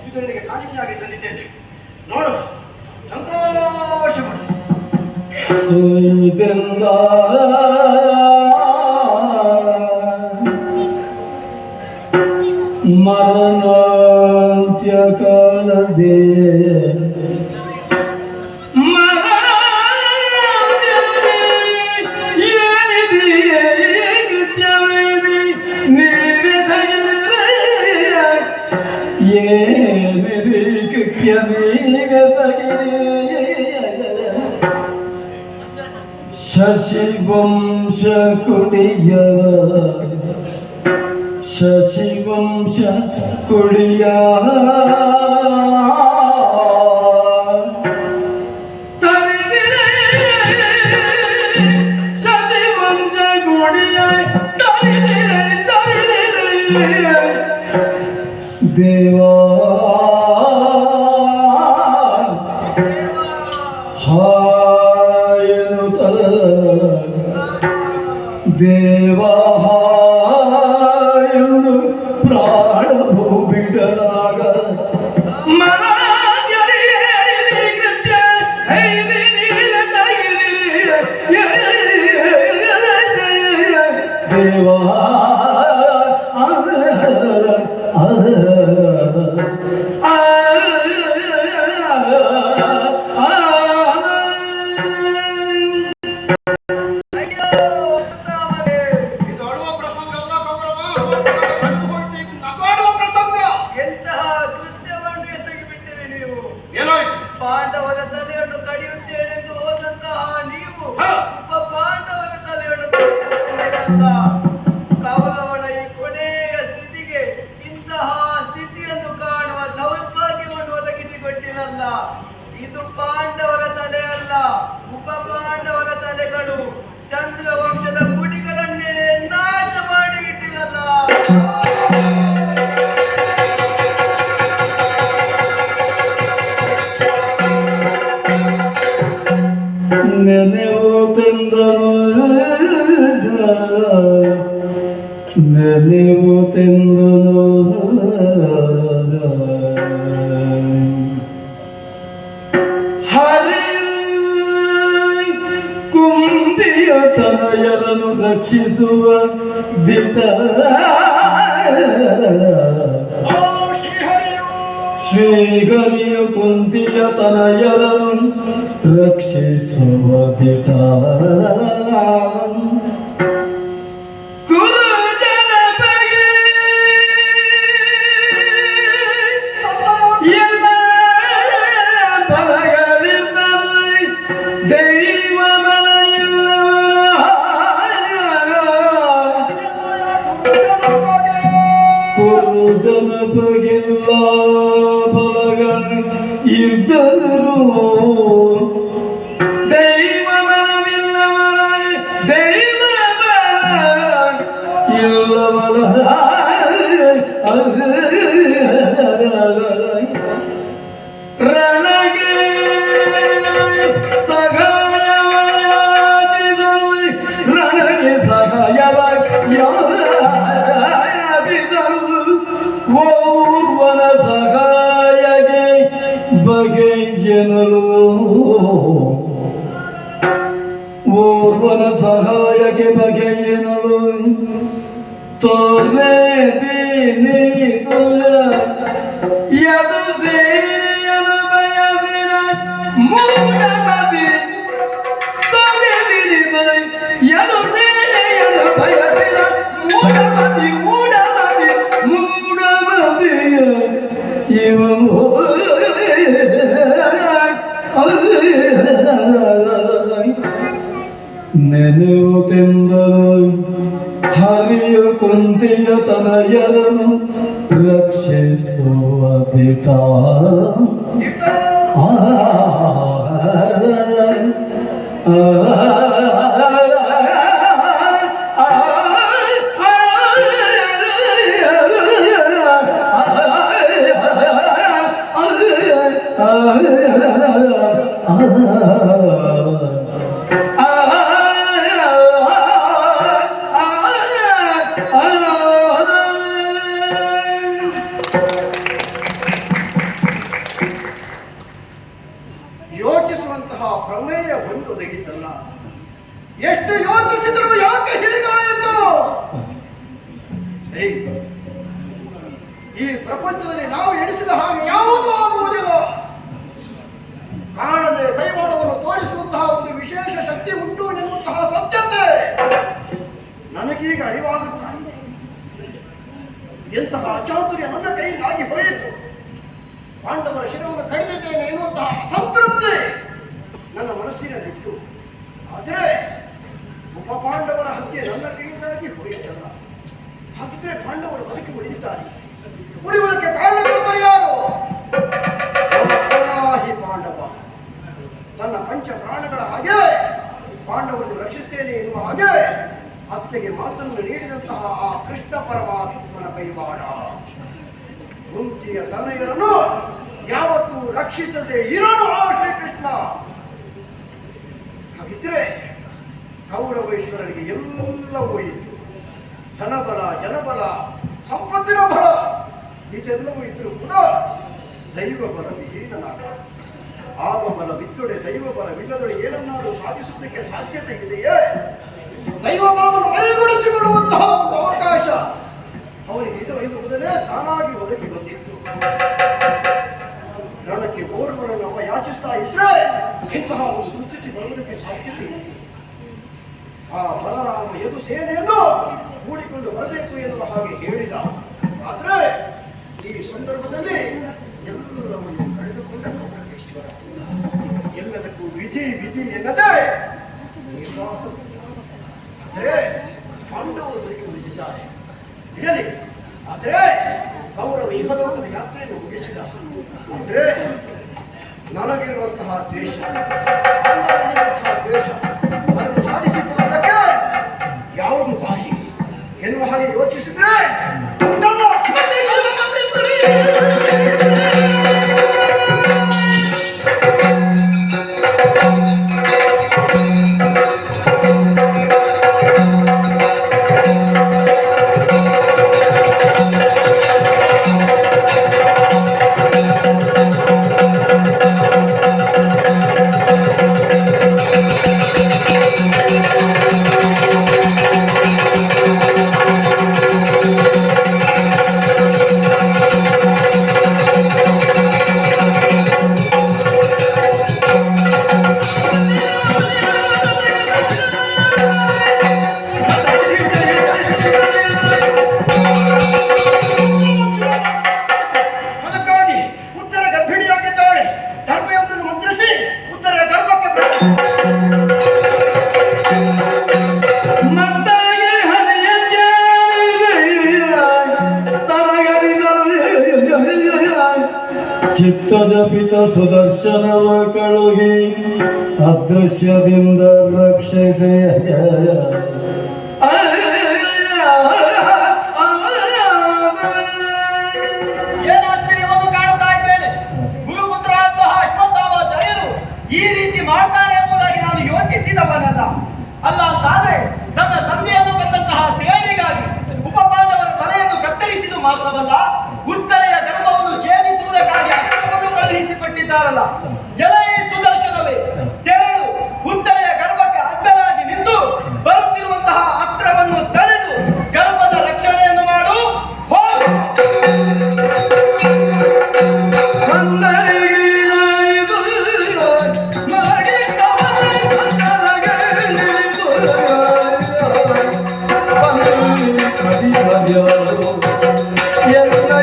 ಇದು ನಿನಗೆ ಕಾಣಿಕೆಯಾಗಿ ತಂದಿದ್ದೇನೆ. ನೋಡು, ಸಂತೋಷ ಪಡು. ಸುಯ್ದೆಲ್ಲ ಮರಣಾಂತ್ಯ ಕಾಲದೇ ಶಶಿವಂಶ ಕುಡಿಯ ಶಶಿವಂಶ ಕುಡಿಯ ತರಿದಿರೆ ಶಶಿವಂಶ ಕುಡಿಯ ತರಿದಿರೆ ತರಿದಿರೆ ದೇವಾ ದೇವಾಹಾಯನು ಪ್ರಾಣವು ಬಿಡಲಾಗ ದೇವಾ ಪಾಂಡವರ ತಲೆಯನ್ನು ಕಡಿಯುತ್ತೇನೆಂದು ಹೋದಂತಹ ನೀವು ಒಬ್ಬ ಪಾಂಡವರ ತಲೆಯನ್ನು ಕಡಿಯುತ್ತಿರಲ್ಲ. ಕೌರವನ ಈ ಕೊನೆಯ ಸ್ಥಿತಿಗೆ ಇಂತಹ ಸ್ಥಿತಿಯನ್ನು ಕಾಣುವ ದೌರ್ಭಾಗ್ಯವನ್ನು ಒದಗಿಸಿಕೊಟ್ಟಿರಲ್ಲ. ಇದು ಪಾಂಡವರ ತಲೆ ಅಲ್ಲ, ಉಪ ಪಾಂಡವರ ತಲೆಗಳು ಚಂದ್ರವಂಶದ ಗುಡಿಗಳನ್ನೇ ನಾಶ ಮಾಡಿ ಇಟ್ಟಿರಲ್ಲ. ನೆನೆವು ತಂದನು ನೆನೆವು ತಂದನು ಹರಿ ಕುಂದಿಯ ತನಯರನ್ನು ರಕ್ಷಿಸುವ ದಿಟ ಶ್ರೀಹರಿಯ ಕುಂತಿಯ ತನಯರನ್ನು ರಕ್ಷಿಸುವ ದಿಟ ಕುರುಜನ ಬಗೆ ಎಲ್ಲ ಬಲಗಳಿದ್ದರು ದೈವ ಬಲ ಕುರುಜನ ಬಗೆಲ್ಲ ಬಲಗಳು ಇದ್ದರು ದೈವ ಬಲವಿಲ್ಲವರ ದೈವ ಬಲ ಇಲ್ಲವರ ರಣಗೆ ಸಹಾಯವಾಯಾಚಿಸಲು ರಣಗೆ ಸಹಾಯವಾಯಾಚಿಸಲು ಓರ್ವನ ಸಹಾಯಗೆ ಬಗೆಯನಲು ಓರ್ವನ ಸಹಾಯಕ್ಕೆ ಬಗೆಯನಲು ತೊರೆ ದೀನಿತು ಯದು ಸೇನೆಯನು ಬಯಸಿನ ಮೂಢಮತಿ ತೊರೆ ದೀನಿತು ಯದು ಸೇನೆಯನು ಬಯಸಿನ ಮೂಢಮತಿ ಮೂಢಮತಿ ಮೂಢಮತಿ ಇವನು ನೆನೆವು ತೆಂದನು ಹರಿಯ ಕುಂತಿಯ ತನಯರನು ರಕ್ಷಿಸುವ ದಿಟ ವರ್ತಿಸಿದರು ಯಾಕೆ ಹೀಗಾಯಿತು? ಸರಿ, ಈ ಪ್ರಪಂಚದಲ್ಲಿ ನಾವು ಎಣಿಸಿದ ಹಾಗೆ ಯಾವುದೂ ಆಗುವುದಿಲ್ಲ. ಕಾಣದೆ ಕೈವಾಡವನ್ನು ತೋರಿಸುವಂತಹ ಒಂದು ವಿಶೇಷ ಶಕ್ತಿ ಉಂಟು ಎನ್ನುವಂತಹ ಸತ್ಯತೆ ನನಗೀಗ ಅರಿವಾಗುತ್ತಾ ಇದೆ. ಎಂತಹ ಅಚಾತುರ್ಯ ನನ್ನ ಕೈಯಿಂದಾಗಿ ಹೋಯಿತು. ಪಾಂಡವರ ಶಿರವನ್ನು ಕಡಿದಿದ್ದೇನೆ ಎನ್ನುವಂತಹ ಸಂತೃಪ್ತಿ ನನ್ನ ಮನಸ್ಸಿನಲ್ಲಿತ್ತು. ಆದರೆ ಉಪ ಪಾಂಡವರ ಹತ್ಯೆ ನನ್ನ ಕೈಯಿಂದಾಗಿ ಹೋಯಿತಲ್ಲ. ಹಾಗಿದ್ರೆ ಪಾಂಡವರು ಬದುಕಿ ಉಳಿದಿದ್ದಾರೆ. ಉಳಿಯುವುದಕ್ಕೆ ಕಾರಣಕರ್ತರು ಯಾರು? ಪ್ರಣಾಹಿ ಪಾಂಡವ ತನ್ನ ಪಂಚ ಪ್ರಾಣಗಳ ಹಾಗೆ ಪಾಂಡವರನ್ನು ರಕ್ಷಿಸ್ತೇನೆ ಎನ್ನುವ ಹಾಗೆ ಅತ್ತೆಗೆ ಮಾತನ್ನು ನೀಡಿದಂತಹ ಆ ಕೃಷ್ಣ ಪರಮಾತ್ಮನ ಕೈವಾಡ. ಕುಂತಿಯ ತನಯರನ್ನು ಯಾವತ್ತೂ ರಕ್ಷಿಸದೆ ಇರಲು ಆ ಶ್ರೀಕೃಷ್ಣ. ಹಾಗಿದ್ರೆ ಕೌರವೇಶ್ವರರಿಗೆ ಎಲ್ಲವೂ ಇತ್ತು. ಧನಬಲ, ಜನಬಲ, ಸಂಪತ್ತಿನ ಬಲ ಇದೆಲ್ಲವೂ ಇದ್ರೂ ಕೂಡ ದೈವ ಬಲ ವಿಹೀನನಾದ. ಆಗ ಬಲವಿದ್ದೊಡೆ ದೈವ ಬಲವಿಲ್ಲದೊಡೆ ಏನನ್ನಾದರೂ ಸಾಧಿಸುವುದಕ್ಕೆ ಸಾಧ್ಯತೆ ಇದೆಯೇ? ದೈವ ಬಲವನ್ನು ಮೈಗೂಡಿಸಿಕೊಳ್ಳುವಂತಹ ಒಂದು ಅವಕಾಶ ಅವನಿಗೆ ಇದು ಮೊದಲೇ ತಾನಾಗಿ ಒದಗಿ ಬಂದಿತ್ತು. ರಣಕ್ಕೆ ಓರ್ವರನ್ನು ಅವ ಯಾಚಿಸ್ತಾ ಇದ್ರೆ ಇಂತಹ ಒಂದು ದುಸ್ಥಿತಿ ಬರುವುದಕ್ಕೆ ಸಾಧ್ಯತೆ ಇತ್ತು. ಆ ಬಲರಾಮ ಎದು ಸೇನೆಯನ್ನು ಕೂಡಿಕೊಂಡು ಬರಬೇಕು ಎನ್ನುವ ಹಾಗೆ ಹೇಳಿದ. ಆದರೆ ಈ ಸಂದರ್ಭದಲ್ಲಿ ಎಲ್ಲವನ್ನು ಕಳೆದುಕೊಂಡ ಪರಮೇಶ್ವರ ಎಲ್ಲದಕ್ಕೂ ವಿಧಿ ವಿಧಿ ಎನ್ನದೆ ಆದರೆ ಪಾಂಡವರು ಬದುಕಿ ಉಳಿದಿದ್ದಾರೆ. ಇರಲಿ, ಆದರೆ ಕೌರವ ಇಹಲೋಕದ ಯಾತ್ರೆಯನ್ನು ಮುಗಿಸಿದ. ಆದರೆ ನನಗಿರುವಂತಹ ದ್ವೇಷ, ಪಾಂಡವರಿಗಿರುವಂತಹ ದ್ವೇಷ ಅದನ್ನು ಸಾಧಿಸಿಕೊಳ್ಳುವುದಕ್ಕೆ ಯಾವುದು ದಾರಿ ಎನ್ನುವ ಹಾಗೆ ಯೋಚಿಸಿದ್ರೆ ಚಿತ್ತಜಪಿತ ಸುದರ್ಶನವ ಕಳುಹಿ ಅದೃಶ್ಯದಿಂದ ರಕ್ಷಿಸಿ ಏನಾಶ್ಚರ್ಯವನ್ನು ಕಾಣುತ್ತಾ ಇದ್ದೇನೆ. ಗುರುಪುತ್ರ ಅಂತಹ ಅಶ್ವತ್ಥಾಮಾಚಾರ್ಯರು ಈ ರೀತಿ ಮಾಡ್ತಾರೆ ಎಂಬುದಾಗಿ ನಾನು ಯೋಚಿಸಿದವನಲ್ಲ. ಅಲ್ಲ ಅಂತಾದ್ರೆ ತನ್ನ ತಂದೆಯನ್ನು ಕೊಂದಂತಹ ಸೇಡಿಗಾಗಿ ಉಪಪಾಂಡವರ ತಲೆಯನ್ನು ಕತ್ತರಿಸಿದು ಮಾತ್ರವಲ್ಲ, ಉತ್ತರೆಯ ಗರ್ಭವನ್ನು ಛೇದಿಸುವುದಕ್ಕಾಗಿ ಅಸ್ತ್ರವನ್ನು ಕಳುಹಿಸಿಕೊಟ್ಟಿದ್ದಾರಲ್ಲ. ಎಲೈ ಸುದರ್ಶನವೇ, ತೆರಳು, ಉತ್ತರೆಯ ಗರ್ಭಕ್ಕೆ ಅಡ್ಡಲಾಗಿ ನಿಂತು ಬರುತ್ತಿರುವಂತಹ ಅಸ್ತ್ರವನ್ನು ತಡೆದು ಗರ್ಭದ ರಕ್ಷಣೆಯನ್ನು ಮಾಡು. ಎಲ್ಲ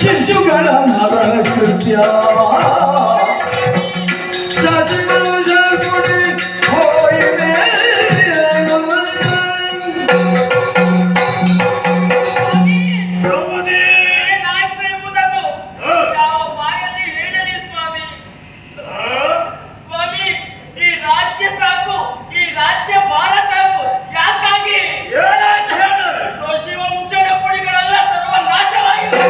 ಶಿಶುಗಳ ಮರಣ ಕೃತ್ಯ ಸಜೀವ ಗುಡಿ ಹೋಯಿದೆ ಏನಾಯ್ತು ಎಂಬುದನ್ನು ಯಾವ ಬಾಯಲ್ಲಿ ಹೇಳಲಿ ಸ್ವಾಮಿ. ಸ್ವಾಮಿ, ಈ ರಾಜ್ಯ ಸಾಕು, ಈ ರಾಜ್ಯ ಭಾರ ಸಾಕು. ಯಾಕಾಗಿ ಶಿವಂಶದ ಕುಡಿಗಳೆಲ್ಲ ಸರ್ವನಾಶವಾಯಿತು.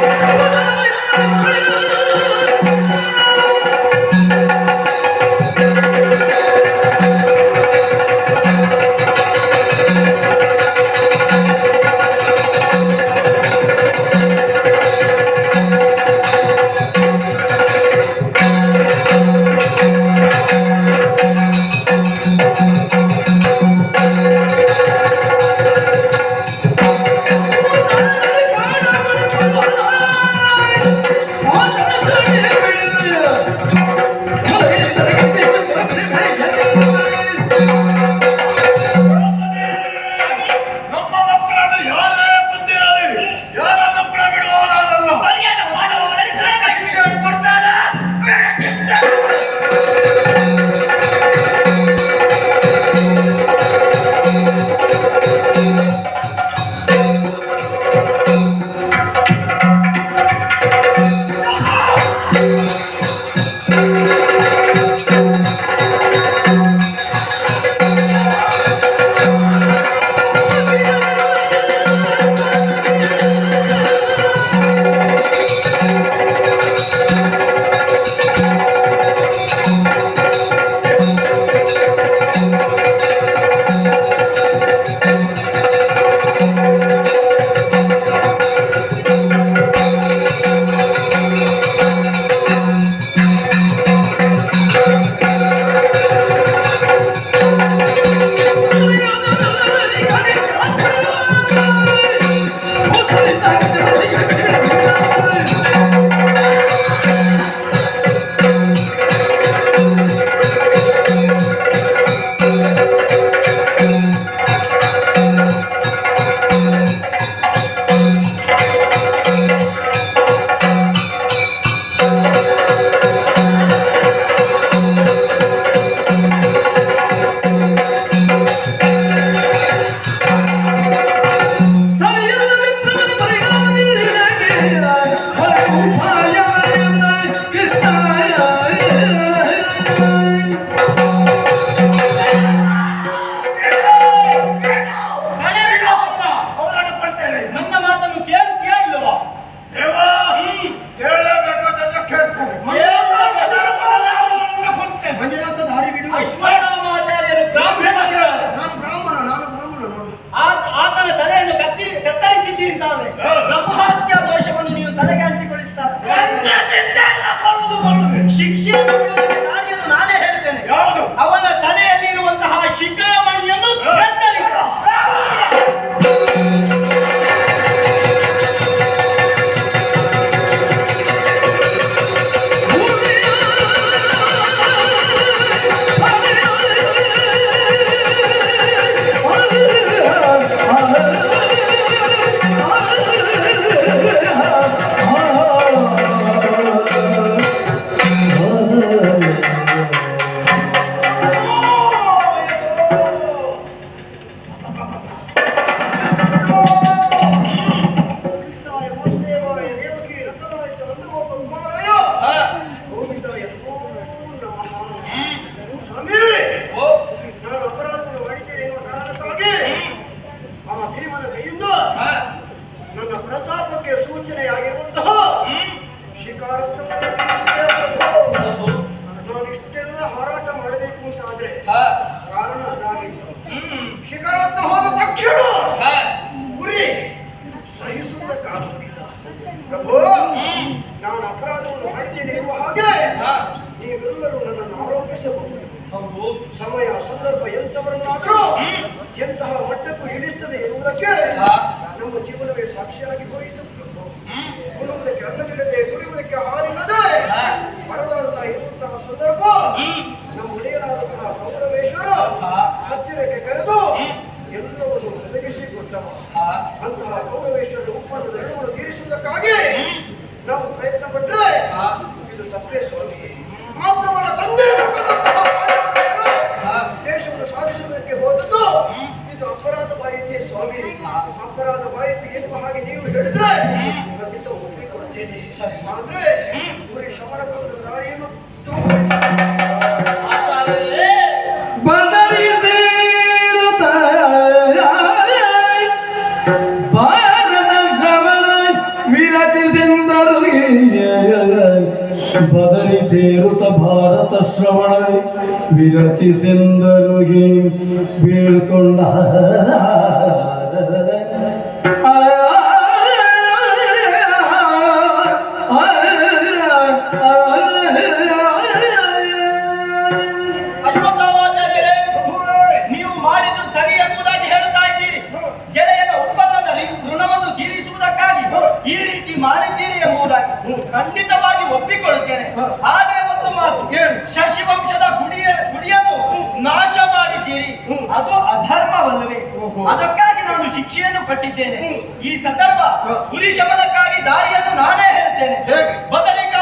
ಸಮಯ ಸಂದರ್ಭ ಎಂತವರನ್ನಾದರೂ ಎಂತಹ ಮಟ್ಟಕ್ಕೂ ಇಳಿಸ್ತದೆ ಎನ್ನುವುದಕ್ಕೆ ನಮ್ಮ ಜೀವನವೇ ಸಾಕ್ಷಿಯಾಗಿ ಹೋಯಿತು. ಉಣ್ಣುವುದಕ್ಕೆ ಅನ್ನವಿಲ್ಲದೆ ಕುಡಿಯುವುದಕ್ಕೆ ಹಾಲಿಲ್ಲದೆ ಮರದಾಡುತ್ತಾ ಇರುವಂತಹ ಸಂದರ್ಭ ತಪ್ಪು ನಮ್ಮ ಒಡೆಯರಾದಂತಹ ಕೌರವೇಶ್ವರ ಹತ್ತಿರಕ್ಕೆ ಕರೆದು ಎಲ್ಲವನ್ನು ಒದಗಿಸಿಕೊಟ್ಟವ. ಅಂತಹ ಕೌರವೇಶ್ವರ ಉಪ್ಪನ್ನದ ಋಣವನ್ನು ತೀರಿಸುವುದಕ್ಕಾಗಿ ನಾವು ಪ್ರಯತ್ನ ಪಟ್ಟರೆ ಇದು ತಪ್ಪೇ ಸ್ವಾಮಿ. ಮಾತ್ರವಲ್ಲ, ತಂದೆ ದೇಶವನ್ನು ಸಾಧಿಸುವುದಕ್ಕೆ ಹೋದದ್ದು ಇದು ಅಪರಾಧವಾಯಿತೇ ಸ್ವಾಮಿ. ಅಪರಾಧವಾಯಿತು ಎನ್ನುವ ಹಾಗೆ ನೀವು ಹೇಳಿದ್ರೆ ಖಂಡಿತ ಒಪ್ಪಿಕೊಡ್ತೇನೆ. ಆದ್ರೆ ಗುರಿ ಶಮನಕ್ಕೊಂದು ದಾರಿಯನ್ನು ಬದಲಿಸಿರುತ್ತ ಭಾರತ ಶ್ರವಣ ವಿರಚಿಸಿಂದರು ಬದಲಿಸಿರುತ್ತ ಭಾರತ ಶ್ರವಣ ವಿರಚಿಸಿಂದರು ಬೀಳ್ಕೊಂಡ ಈ ರೀತಿ ಮಾಡಿದ್ದೀರಿ ಎಂಬುದಾಗಿ ಖಂಡಿತವಾಗಿ ಒಪ್ಪಿಕೊಳ್ಳುತ್ತೇನೆ. ಆದರೆ ಒಂದು ಮಾತು, ಶಶಿವಂಶದ ಗುಡಿಯನ್ನು ನಾಶ ಮಾಡಿದ್ದೀರಿ, ಅದು ಅಧರ್ಮವಲ್ಲವೇ? ಅದಕ್ಕಾಗಿ ನಾನು ಶಿಕ್ಷೆಯನ್ನು ಪಟ್ಟಿದ್ದೇನೆ. ಈ ಸಂದರ್ಭ ಗುರಿ ಶಮನಕ್ಕಾಗಿ ದಾರಿಯನ್ನು ನಾನೇ ಹೇಳ್ತೇನೆ. ಬದಲಿಕ